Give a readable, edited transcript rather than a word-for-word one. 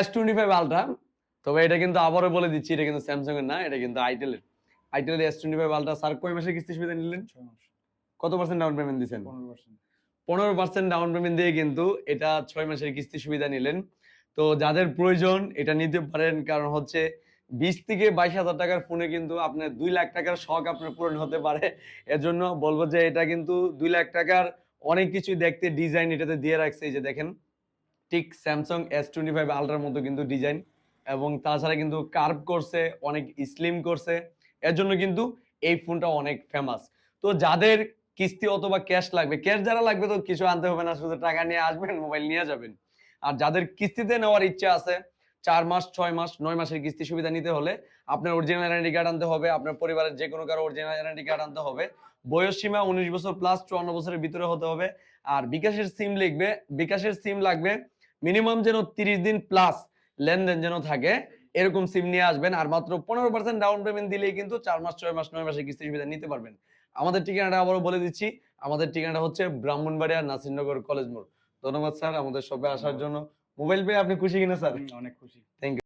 S25 ultra. তবে এটা কিন্তু আবারও বলে দিচ্ছি, এটা কিন্তু স্যামসাং এর না, এটা কিন্তু আইটেলের। আইটেলের S25 আলট্রা। স্যার কয় মাসের কিস্তি সুবিধা নিলেন? 6 মাস। কত পার্সেন্ট ডাউন পেমেন্ট দিছেন? 15%। 15% ডাউন পেমেন্ট দিয়ে কিন্তু এটা 6 মাসের কিস্তি সুবিধা নিলেন। তো যাদের প্রয়োজন এটা নিতে পারেন, কারণ হচ্ছে 20 থেকে 22,000 টাকার ফোনে কিন্তু আপনার 2 লাখ টাকার শখ আপনার পূরণ হতে পারে। এজন্য বলবো যে এটা কিন্তু 2 লাখ টাকার অনেক কিছুই দেখতে ডিজাইন এটাতে দিয়ে রাখছে, এই যে দেখেন। ঠিক স্যামসাং S25 আলট্রার মতো কিন্তু ডিজাইন, এবং তাছাড়া কিন্তু কার্ভ করছে, অনেক স্লিম করছে। এর জন্য কিন্তু এই ফোনটা অনেক ফেমাস। তো যাদের কিস্তি অথবা ক্যাশ লাগবে, ক্যাশ যারা লাগবে তো কিছু আনতে হবে না, শুধু টাকা নিয়ে আসবেন, মোবাইল নিয়ে যাবেন। আর যাদের কিস্তিতে নেওয়ার ইচ্ছা আছে, 4 মাস, 6 মাস, 9 মাসের কিস্তি সুবিধা নিতে হলে আপনার অরিজিনাল এনআইডি কার্ড আনতে হবে, আপনার পরিবারের যে কোনো কারো অরিজিনাল এনআইডি কার্ড আনতে হবে। বয়স সীমা 19 বছর প্লাস 54 বছরের ভিতরে হতে হবে। আর বিকাশের সিম লিখবে, বিকাশের সিম লাগবে মিনিমাম যেন 30 দিন প্লাস লেনদেন যেন থাকে, এরকম সিম নিয়ে আসবেন। আর মাত্র 15% ডাউন পেমেন্ট দিলেই কিন্তু 4 মাস, 6 মাস, 9 মাসের কিস্তি সুবিধা নিতে পারবেন। আমাদের ঠিকানাটা আবারও বলে দিচ্ছি, আমাদের ঠিকানাটা হচ্ছে ব্রাহ্মণবাড়িয়া নাসিরনগর কলেজ মোড়। ধন্যবাদ স্যার আমাদের শপে আসার জন্য। মোবাইল পেয়ে আপনি খুশি কিনা স্যার? অনেক খুশি। Thank you.